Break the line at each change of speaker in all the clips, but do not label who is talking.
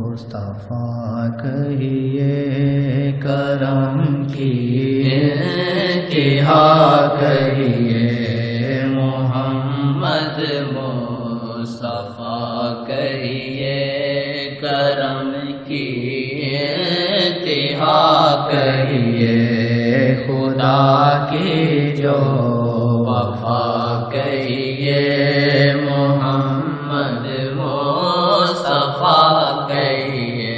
مصطفیٰ کہیے کرم کی انتہا کہیے محمد مصطفیٰ کہیے کرم کی انتہا کہیے خدا کی جو وفا کہیے محمد مصطفیٰ کہیے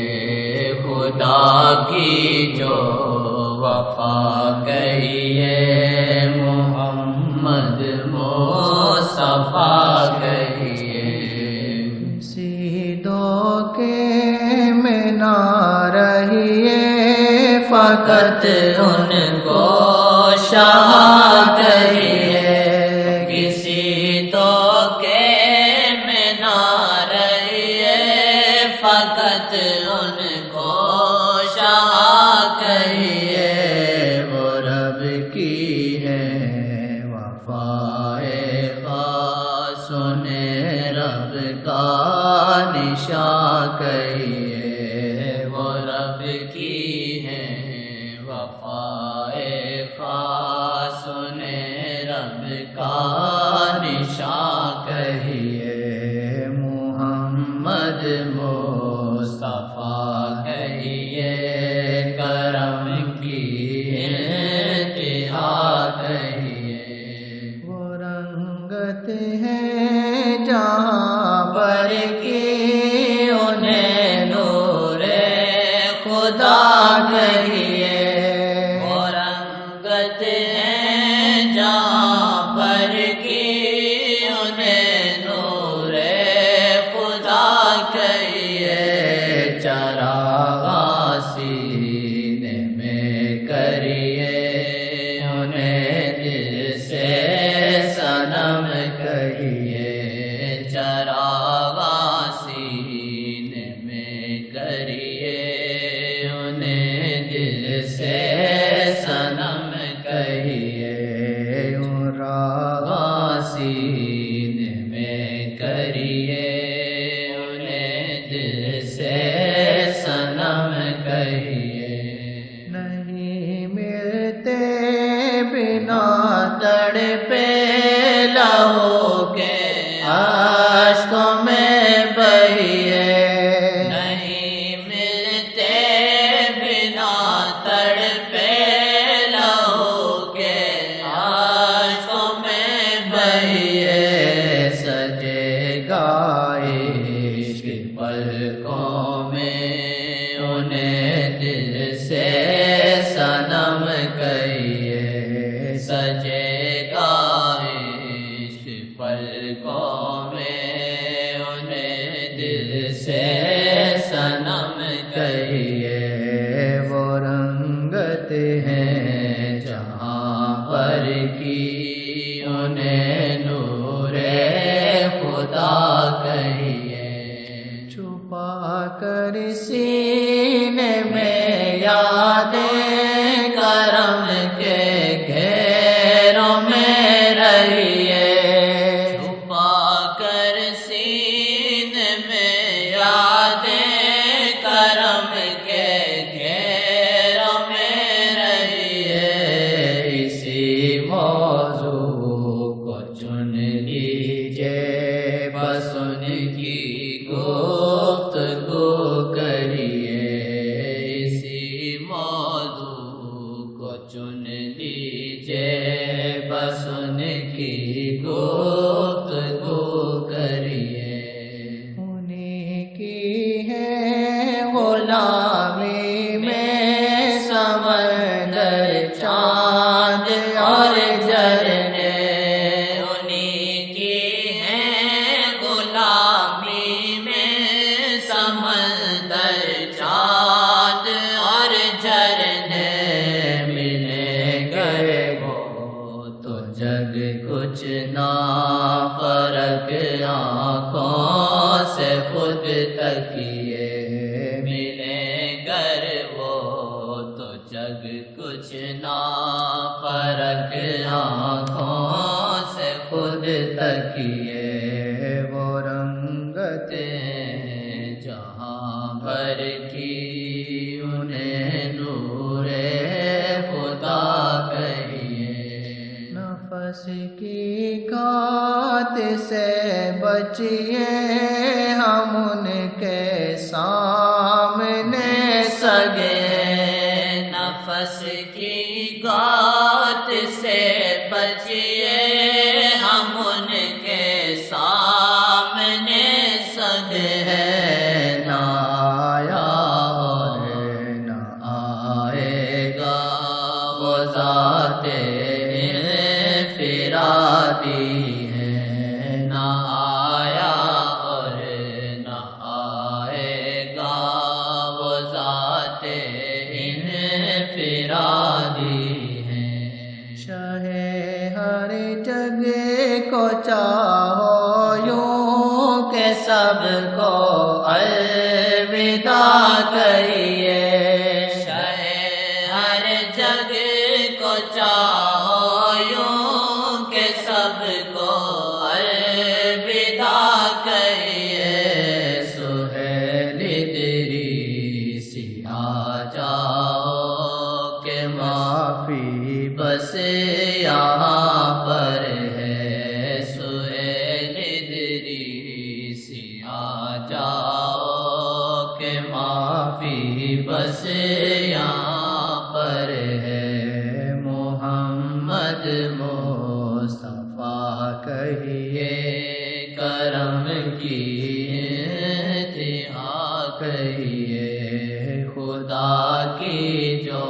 خدا کی جو وفا کہیے محمد مصطفیٰ کہیے سیدھو کے میں نہ رہیے فقط ان کو شاہ کہیے کسی تو کے میں نہ رہیے فقط ان کو شاہ کہیے وہ رب کی ہے وفائے خاص سنے رب کا نشاں کہیے وہ رب کی ہے وفائے خاص سنے رب کا نشاں کہیے محمد مصطفیٰ کہیے کرم کی انتہا کہیے وہ رنگت ہے جہاں پر کی انہیں نور خدا کہیے وہ رنگت ہے جہاں پر کی انہیں نور خدا کہیے چراغ سینے میں کریے انہیں دل سے صنم کہیے چراغ سینے میں کریے انہیں دل سے صنم کہیے راغ سینے میں کریے انہیں دل سے صنم کہیے نہیں ملتے بنا تڑپے لہو کے اشکوں میں بہیے نہیں ملتے بنا تڑپے لہو کے اشکوں میں بہیے سجے گا عشق پلکوں میں انہیں دل سے صنم کہیے سجے گا عشق پلکوں میں انہیں دل سے صنم کہیے وہ رنگت ہے جہاں پر کی انہیں نور خدا کہیے چھپا کر سینے میں یادیں کرم کے گھیروں میں رہیے چھپا کر سینے میں یادیں کرم کے گھیروں میں رہیے اسی موضوع کو چن لیجیے بس ان کی گفتگو کریے اسی موضوع کو چن لیجیے بس ان کی گفتگو کریے انہیں کی ہے غلامی میں سمندر چاند اور جھرنے انہیں کی ہے غلامی میں سمندر چاند اور جھرنے ملے گئے وہ تو جگ کچھ نہ فرق آنکھوں سے خود تکیے ملیں گر وہ تو جگ کچھ نہ فرق آنکھوں سے خود تکیے وہ رنگتیں پر کی انہیں نور خدا کہیے، نفس کی گات سے بچیے ہم ان کے سامنے سگے، نفس کی گات سے بچیے ہم ان کے سامنے سگے، نہ آیا اور نہ آئے گا وہ ذات انفرادی ہے، نہ آیا اور نہ آئے گا وہ ذات انفرادی ہے، شاہ ہر جگہ کو چاہو یوں کہ سب کو الوداع کہیے، شاہ ہر جگہ کو چاہو یوں کہ سب کو الوداع کہیے، سہیل ادریسی آ جاؤ کہ معافی بس یہاں پر ہے، سہیل ادریسی آ جاؤ کہ معافی بس یہاں پر ہے، محمد مصطفیٰ کہیے کرم کی انتہا کہیے، خدا کی جو